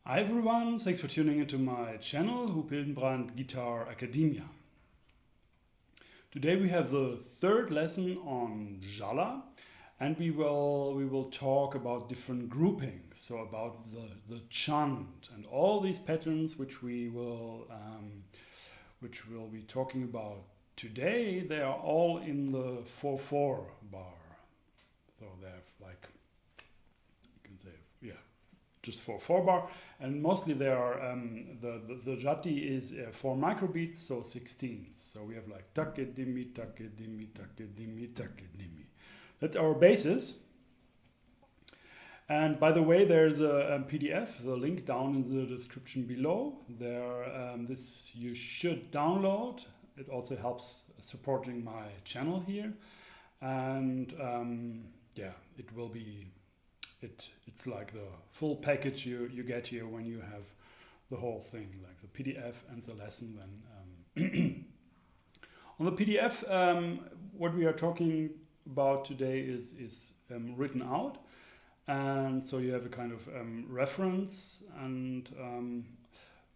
Hi everyone, thanks for tuning into my channel, Huub Hildenbrand Guitar Academia. Today we have the third lesson on Jhala, and we will talk about different groupings, so about the chant and all these patterns which we'll be talking about today. They are all in the 4/4 bar, so they have like, you can say, yeah, just 4/4 bar, and mostly they are the jati is 4 microbeats, so 16ths. So we have like takke dimmi takke dimmi takke dimmi takke dimmi. That's our basis. And by the way, there's a PDF, the link down in the description below. There, this you should download. It also helps supporting my channel here, and yeah, it will be. It's like the full package you get here when you have the whole thing, like the PDF and the lesson. Then on the PDF, what we are talking about today is written out, and so you have a kind of reference. And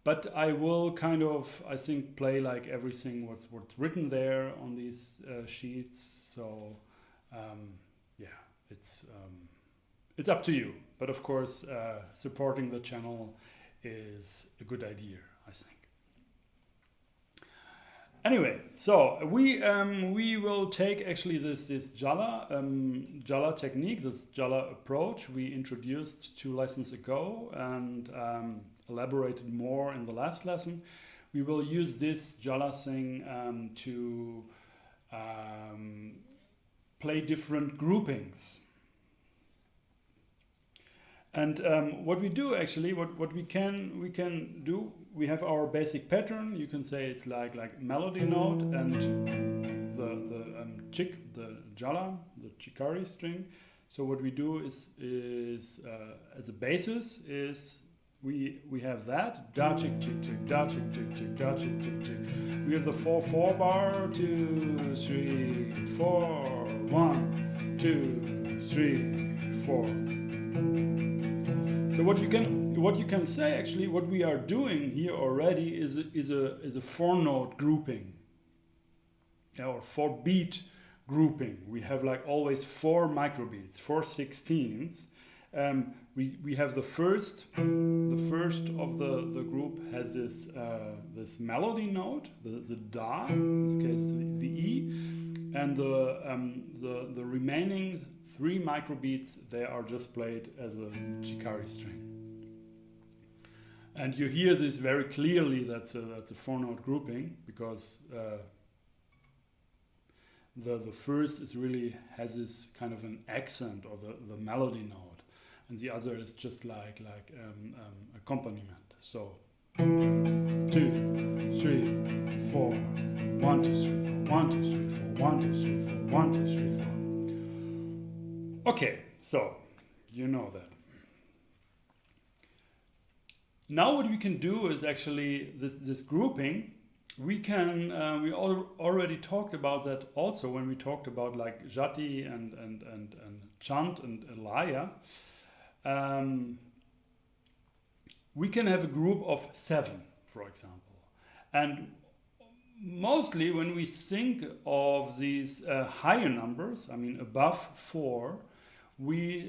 but I will kind of, I think, play like everything what's written there on these sheets. So yeah, it's up to you, but of course, supporting the channel is a good idea, I think. Anyway, so we will take actually this Jhala technique, this Jhala approach we introduced 2 lessons ago and elaborated more in the last lesson. We will use this Jhala thing to play different groupings. And what we do actually, what we can do, we have our basic pattern. You can say it's like melody note and the Jhala, the Chikari string. So what we do is as a basis is we have that da chick chick chick da chick chick chick da chick chick chick. We have the 4/4 bar, 2 3 4 1 2 3 4. So what you can say actually, what we are doing here already is a 4-note grouping, or 4-beat grouping. We have like always 4 microbeats, 4 16ths. We have the first of the group has this melody note, the da, in this case the E, and the remaining 3 microbeats, they are just played as a Chikari string. And you hear this very clearly. That's a 4-note grouping, because the first is really has this kind of an accent, or the melody note, and the other is just like accompaniment. So 2 3 4 1 2 3 4 1 2 3 4 1 2 3 4 1 2 3 4. Okay, so you know that. Now what we can do is actually this grouping. We can we already talked about that also when we talked about like jati and chant and laya. We can have a group of 7, for example, and mostly when we think of these higher numbers, I mean above 4, we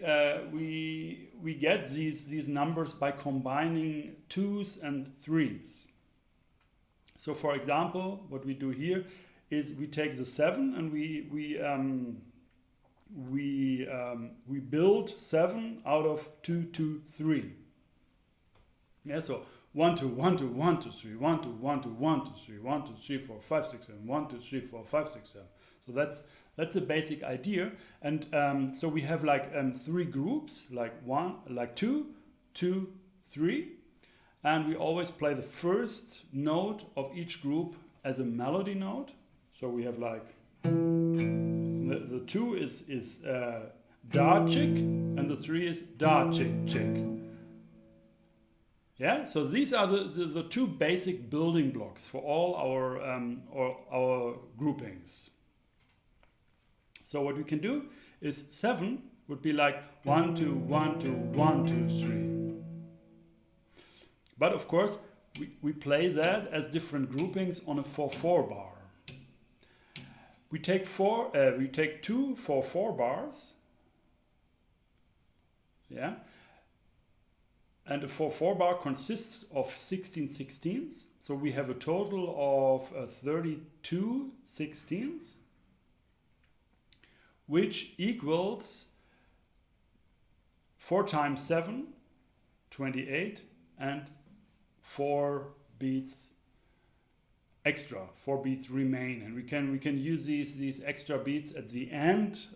get these numbers by combining 2s and 3s. So for example, what we do here is we take the 7 and we build 7 out of 2 2 3. Yeah, so 1 2 1 2 1 2 3 1 2 1 2 1 2 3 1 2 3 4 5 6 7 1 2 3 4 5 6 7. So that's a basic idea. And so we have like 3 groups, like 2 2 3, and we always play the first note of each group as a melody note. So we have like the 2 is da chick, and the 3 is da chick chick. Yeah, so these are the 2 basic building blocks for all our groupings. So what we can do is 7 would be like 1 2 1 2 1 2 3. But of course, we play that as different groupings on a 4/4 bar. We take two 4/4 bars, yeah, and a 4/4 bar consists of 16 sixteenths. So we have a total of 32 sixteenths, which equals 4 times 7, 28, and 4 beats extra. 4 beats remain, and we can use these extra beats at the end.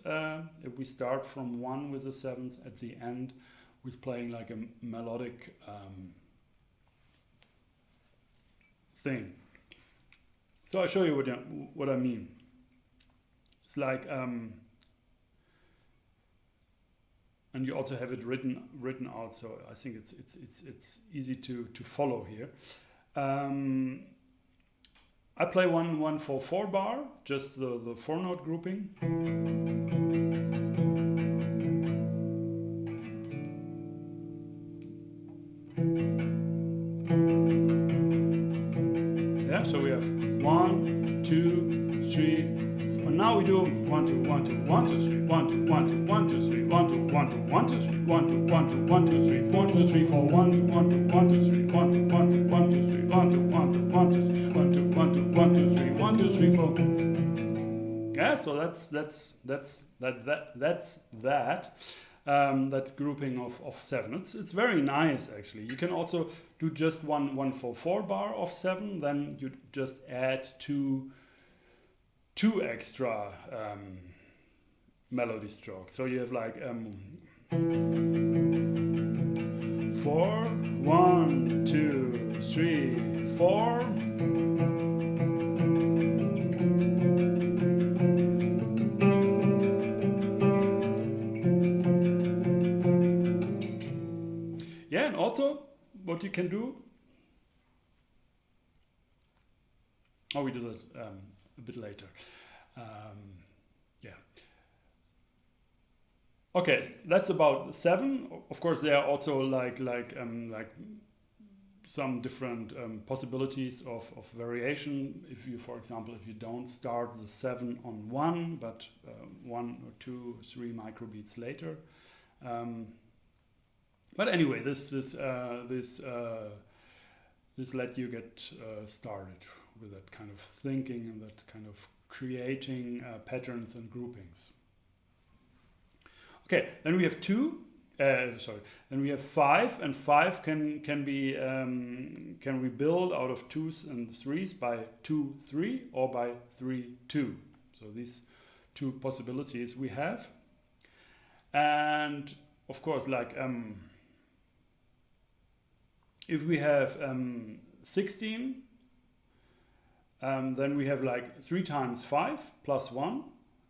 If we start from 1 with the 7th, at the end with playing like a melodic thing. So I'll show you what I mean. It's like and you also have it written out, so I think it's easy to follow here. I play one 4/4 bar, just the 4-note grouping. Yeah, so we have 1, 2, 3. And now we do 1, 2, 1, 2, 1, 2, 3, 1, 2, 1, 2, 1, 2, 3, 1, 2, 1, 2, 1, 2, 3, 1, 2, 1, 2, 1, 2, 3, 1, 2, 3, 4, 1, 2, 1, 2, 1, 2, 3, 1, 2, 1, 2, 1, 2, 3, 1, 2, 1, 2, 1, 2, 3, 1, 2, 1, 2, 1, 2, 3, 1, 2, 3, 4. Yeah, so that's that grouping of 7. It's very nice actually. You can also do just one 4/4 bar of 7, then you just add two extra melody strokes. So you have like 4, 1, 2, 3, 4. Yeah, and also what you can do. Oh, we do that a bit later. Yeah. Okay, that's about 7. Of course, there are also like some different possibilities of variation. If you, for example, if you don't start the 7 on 1, but 1 or 2 or 3 microbeats later. But anyway, this let you get started with that kind of thinking and that kind of creating patterns and groupings. Okay, then we have 2. Then we have 5, and 5 can we build out of 2s and 3s by 2, 3 or by 3, 2. So these 2 possibilities we have, and of course, like if we have 16, then we have like 3 times 5 plus 1.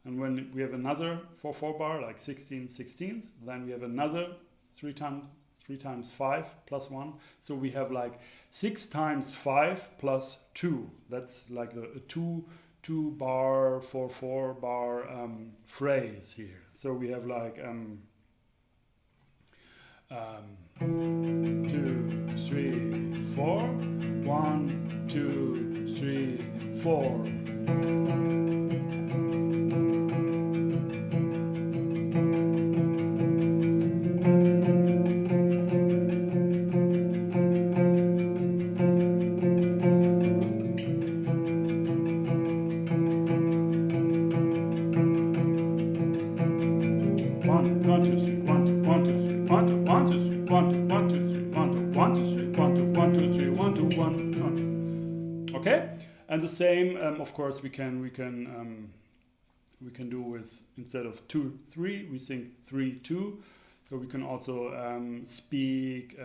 And when we have another 4/4 bar, like 16 sixteenths, then we have another 3 times 5 plus 1. So we have like 6 times 5 plus 2. That's like the 2 bar 4/4 bar phrase here. So we have like 2, 3, 4. 1, 2, 3, 4. Okay, and the same, of course, we can do with, instead of 2, 3, we sing 3, 2. So we can also speak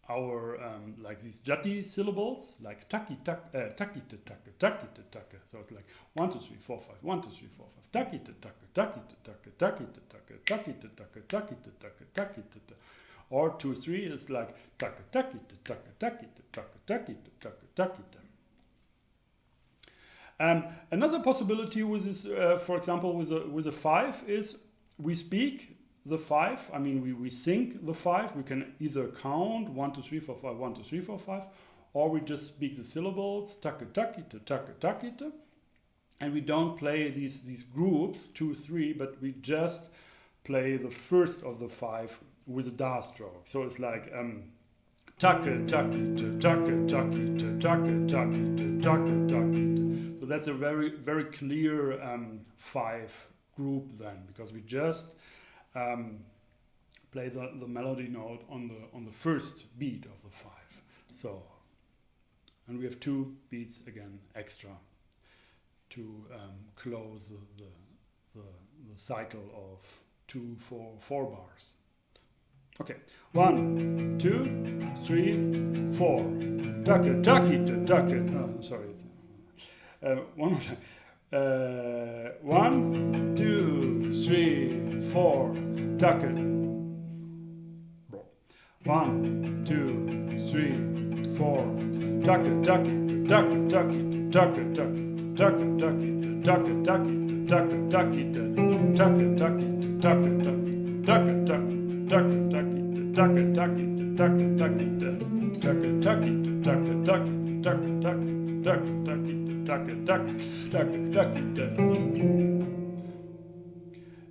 our like these jati syllables, like taki tak, taki te taka, taki te taka. So it's like 1, 2, 3, 4, 5, 1, 2, 3, 4, 5, taki te taka, taki te taka, taki te taka, taki te taka, taki te taka, taki te taka. Or 2, 3 is like taka, taki te taka, taki te taka, taki te taka, taki te. Another possibility with this, for example, with a 5 is we speak the 5. I mean, we sync the 5. We can either count 1, 2, 3, 4, 5, 1, 2, 3, 4, 5, or we just speak the syllables, take, take, and we don't play these groups, 2, 3, but we just play the first of the 5 with a da stroke. So it's like take, take, take. So that's a very, very clear 5 group then, because we just play the melody note on the first beat of the 5. So, and we have 2 beats again extra to close the cycle of 2, 4 bars. Okay, 1, 2, 3, 4. Duck, ducky, duck. Oh, sorry. One more time. 1, 2, 3, 4. Duck it. 1, 2, 3, 4. Duck it, ducky, duck it, ducky, duck it, duck it, duck it, ducky, duck it, ducky, duck it, ducky, duck it, ducky, duck it, ducky, duck it, ducky. Duck it, ducky, duck it, ducky, duck it, ducky, duck it, ducky, duck it, ducky, duck it, ducky, duck it, ducky, duck it, ducky, duck it, ducky.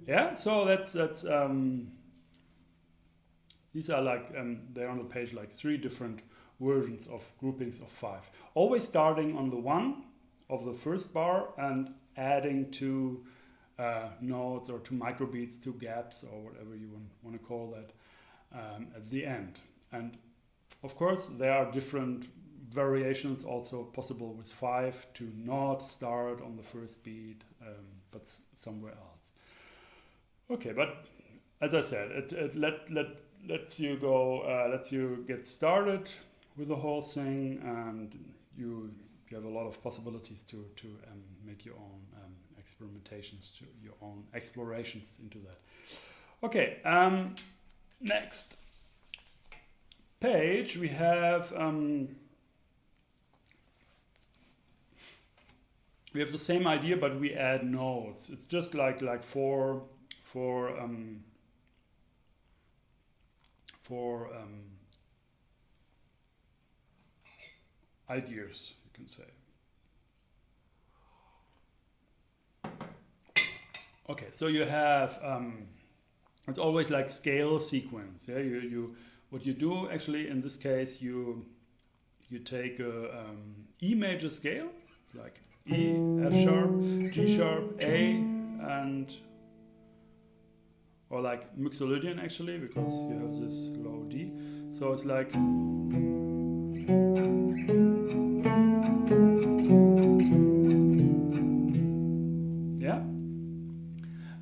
Yeah, so that's these are like they're on the page like 3 different versions of groupings of 5. Always starting on the 1 of the first bar and adding 2 notes or 2 microbeats, 2 gaps, or whatever you want to call that at the end. And of course there are different variations also possible with 5 to not start on the first beat but somewhere else. Okay, but as I said, it lets you go, lets you get started with the whole thing, and you have a lot of possibilities to make your own experimentations, to your own explorations into that. Okay, next page we have the same idea, but we add notes. It's just like four ideas, you can say. Okay, so you have it's always like scale sequence. Yeah, what you do actually in this case, you take a E major scale like E, F sharp, G sharp, A, and or like Mixolydian actually, because you have this low D. So it's like yeah,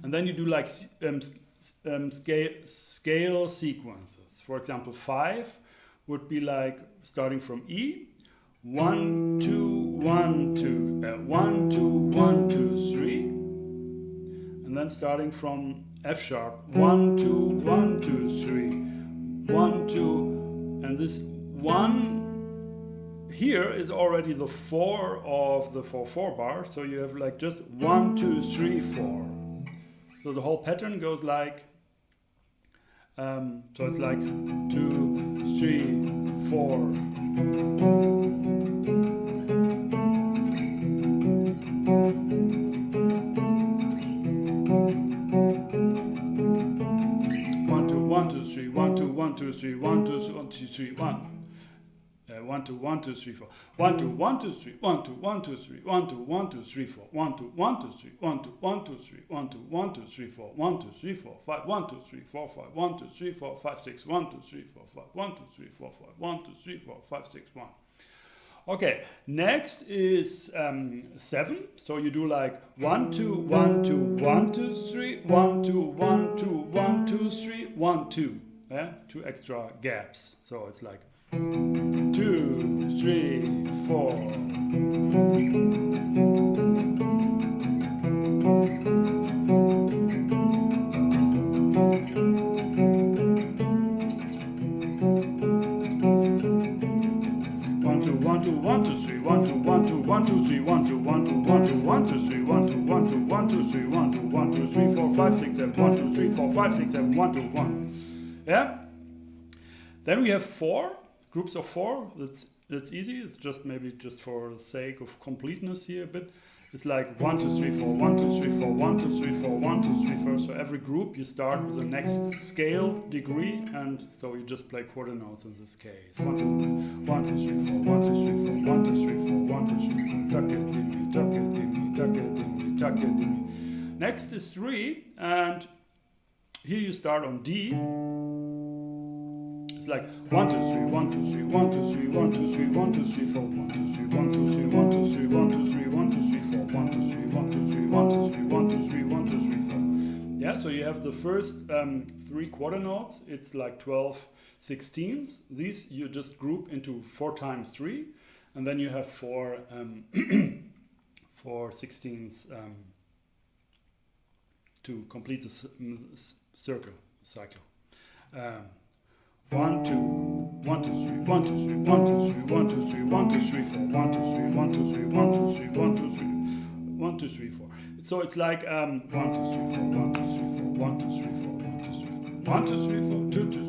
and then you do like scale sequences. For example, 5 would be like starting from E, 1, 2, 1, 2, 1, 2, 1, 2, 3, and then starting from F sharp, 1, 2, 1, 2, 3, 1, 2, and this 1 here is already the 4 of the 4/4 bar, so you have like just 1, 2, 3, 4. So the whole pattern goes like, so it's like 2, 3, 4. One, two, three, 1, 2, 1, 2, 3, 1, 2, 1, 2, 3, 1. 1, 2, 1, 2, 3, 4. 1, 2, 1, 2, 3, 1, 2, 1, 2, 3, 1, 2, 1, 2, 3, 4. 1, 2, 1, 2, 3, 1, 2, 1, 2, 3, 1, 2, 1, 2, 3, 4. 1, 2, 3, 4, 5, 1, 2, 3, 4, 5, 1, 2, 3, 4, 5, 6, 1, 2, 3, 4, 5, 1, 2, 3, 4, 5, 1, 2, 3, 4, 5, 6, 1. Okay, next is 7. So you do like 1, 2, 1, 2, 1, 2, 3, 1, 2, 1, 2, 1, 2, 3, 1, 2. Yeah, 2 extra gaps. So it's like 2, 3, 4. 1, 2, 1, 2, 1, 2, 3, 1, 2, 1, 2, 1, 2, 3, 1, 2, 1, 2, 1, 2, 1, 2, 3, 1, 2, 1, 2, 1, 2, 3, 1, 2, 1, 2, 3, 4, 5, 6, 7, 1, 2, 3, 4, 4, 5, 6, 7, 1, 2, 1. Yeah. Then we have 4 groups of 4. That's easy. It's just maybe just for the sake of completeness here a bit. It's like 1, 2, 3, 4, 1, 2, 3, 4, 1, 2, 3, 4, 1, 2, 3, 4. So every group you start with the next scale degree, and so you just play quarter notes in this case. 1, 2, 3, 4, 1, 2, 3, 4, 1, 2, 3, 4, 1, 2, 3, 4. Tuck it, dimmy, tuck it, dimmy, tuck it, dimmy, tuck it, dimmy. Next is 3, and here you start on D. It's like 1, 2, 3, 1, 2, 3, 1, 2, 3, 1, 2, 3, 1, 2, 3, 4, 1, 2, 3, 1, 2, 3, 1, 2, 3, 1, 2, 3, 1, 2, 3, 4, 1, 2, 3, 1, 2, 3, 1, 2, 3, 1, 2, 3, 1, 2, 3, 4. Yeah, so you have the first 3 quarter notes. It's like 12 sixteenths. These you just group into 4 times 3, and then you have 4 4 sixteenths to complete the cycle. 1, 2, 1, 2, 3, 1, 2, 3, 1, 2, 3, 1, 2, 3, 1, 2, 3, 4, 1, 2, 3, 1, 2, 3, 1, 2, 3, 1, 2, 3, 1, 2, 3, 4. So it's like 1, 2, 3, 4, 1, 2, 3, 4, 1, 2, 3, 4, 1, 2, 3, 4, 1, 2, 3, 4, 2, 2, 3,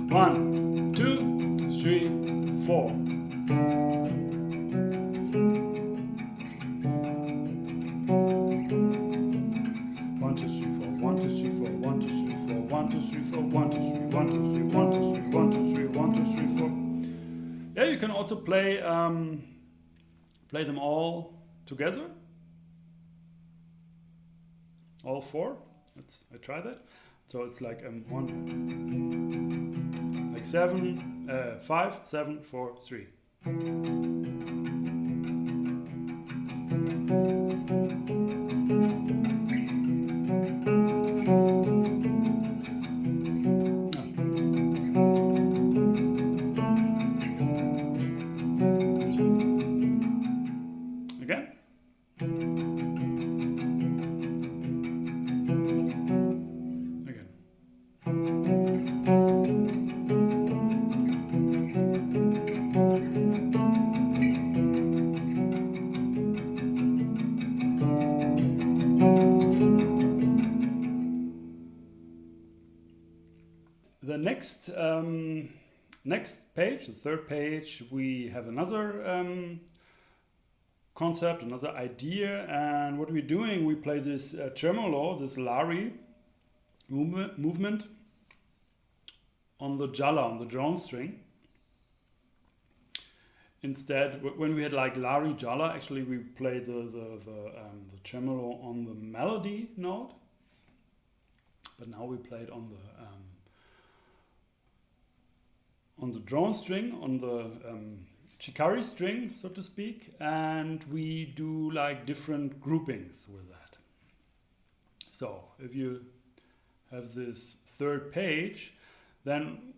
1, 2, 3, 4. 1, 2, 3, 4, 1, 2, 3, 4, 1, 2, 3, 4, 1, 2, 3, 4, 1, 2, 3, 1, 2, 3, 1, 2, 3, 1, 2, 3, 1, 2, 3, 4. Yeah, you can also play them all together. All 4. I try that. So it's like 1, like 7, 5, 7, 4, 3. Again. Again. The next page, the 3rd page, we have another concept, another idea, and what we're doing, we play this tremolo, this Lari movement on the Jhala, on the drone string. Instead, when we had like Lari Jhala, actually we played the tremolo on the melody note, but now we play it on the drone string, on the Chikari string, so to speak, and we do like different groupings with that. So if you have this 3rd page, then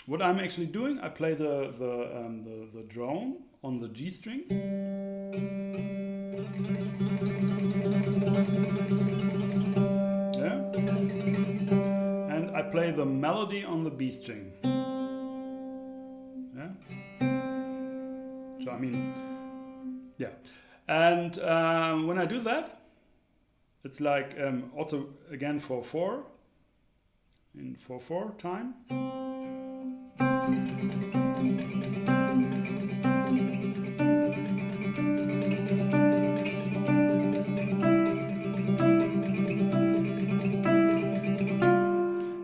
what I'm actually doing, I play the drone on the G string. Yeah. And I play the melody on the B string. Yeah. So I mean, yeah. And when I do that, it's like also again 4/4 in 4/4 time.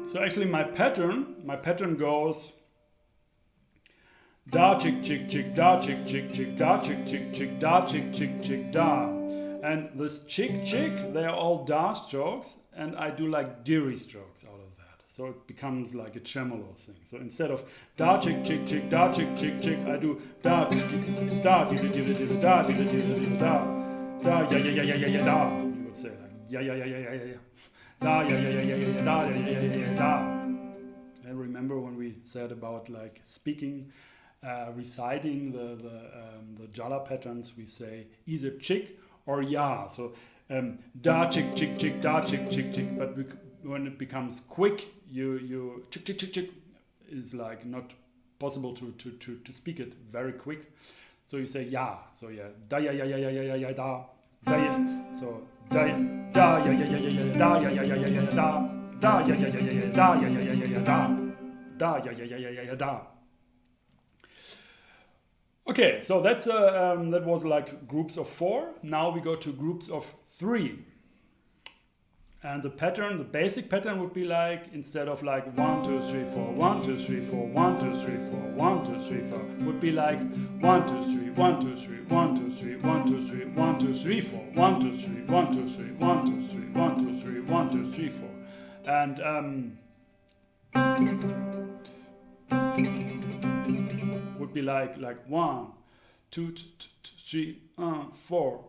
So actually my pattern goes da chick chick chick da chick chick chick da chick chick chick da chick chick chick da. And this chick chick, they are all da strokes, and I do like diri strokes out of that. So it becomes like a tremolo thing. So instead of da chick chick chick da chick chick chick, I do da chick chick da da da da da da ya ya ya ya ya ya da. You would say like ya ya ya ya ya ya da ya ya ya ya ya da ya ya ya ya da. And remember when we said about like speaking, reciting the Jhala patterns, we say either chick or ya. So da chick chick chick da chick chick chick. But when it becomes quick, you chick chick chick chick is like not possible to speak it very quick. So you say ya. So yeah, da ya ya ya ya ya ya ya da. Da ya. So da da ya ya ya ya ya da ya ya ya ya ya da da ya ya ya ya ya da ya ya ya ya ya da ya ya ya ya ya da. Okay, so that's that was like groups of 4. Now we go to groups of 3. And the pattern, the basic pattern would be like, instead of like 1, 2, 3, 4, 1, 2, 3, 4, 1, 2, 3, 4, 1, 2, 3, 4, would be like 1, 2, 3, 1, 2, 3, 1, 2, 3, 1, 2, 3, 1, 2, 3, 4, 1, 2, 3, 1, 2, 3, 1, 2, 3, 1, 2, 3, 1, 2, 3, 4. And would be like 1, 2, 3, 4.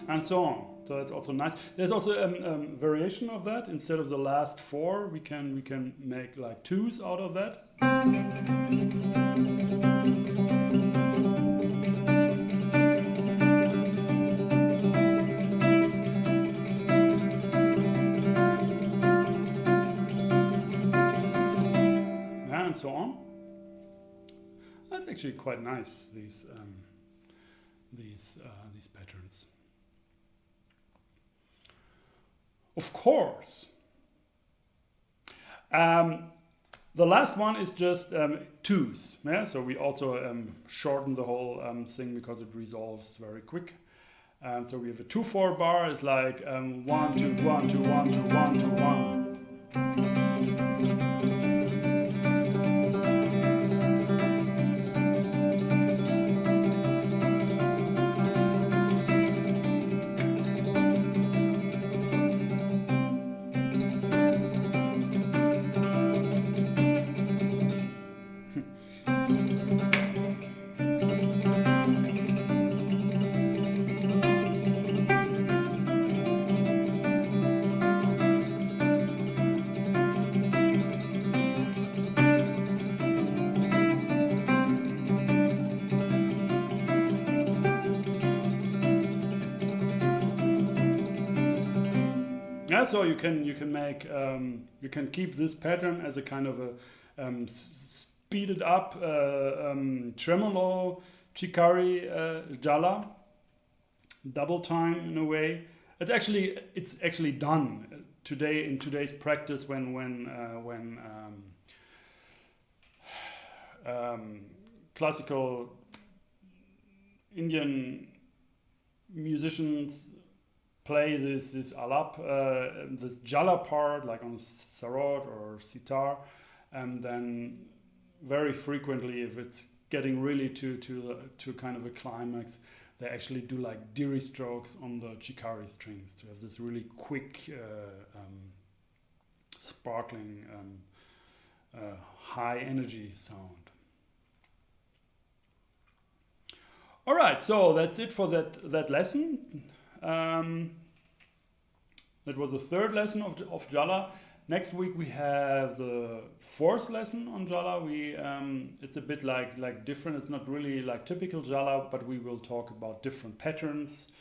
And so on. So that's also nice. There's also a variation of that. Instead of the last 4, we can make like 2s out of that. And so on. That's actually quite nice. These patterns. Of course. The last one is just 2s. Yeah? So we also shorten the whole thing because it resolves very quick. So we have a 2/4 bar. It's like 1, 2, 1, 2, 1, 2, 1, 2, 1. Yeah, so you can make you can keep this pattern as a kind of a speeded up tremolo Chikari Jhala, double time in a way. It's actually done today in today's practice when classical Indian musicians play this alap, this jhala part, like on sarod or sitar, and then very frequently, if it's getting really to kind of a climax, they actually do like diri strokes on the chikari strings to have this really quick, sparkling, high energy sound. All right, so that's it for that lesson. That was the 3rd lesson of Jhala. Next week we have the 4th lesson on Jhala. It's a bit like different. It's not really like typical Jhala, but we will talk about different patterns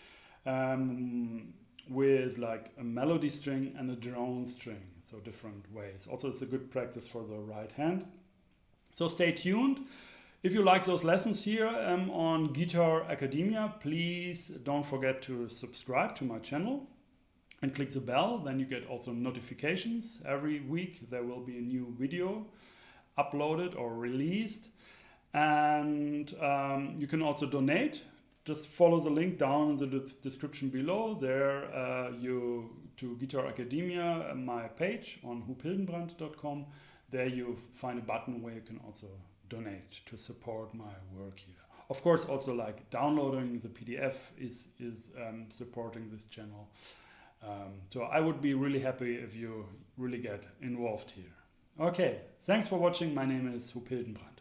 with like a melody string and a drone string. So different ways. Also, it's a good practice for the right hand. So stay tuned. If you like those lessons here on Guitar Academia, please don't forget to subscribe to my channel and click the bell. Then you get also notifications. Every week there will be a new video uploaded or released. And you can also donate. Just follow the link down in the description below. There to Guitar Academia, my page on hoophildenbrand.com. There you find a button where you can also donate to support my work here. Of course, also like downloading the PDF is supporting this channel. So I would be really happy if you really get involved here. Okay, thanks for watching. My name is Hoop Hildenbrand.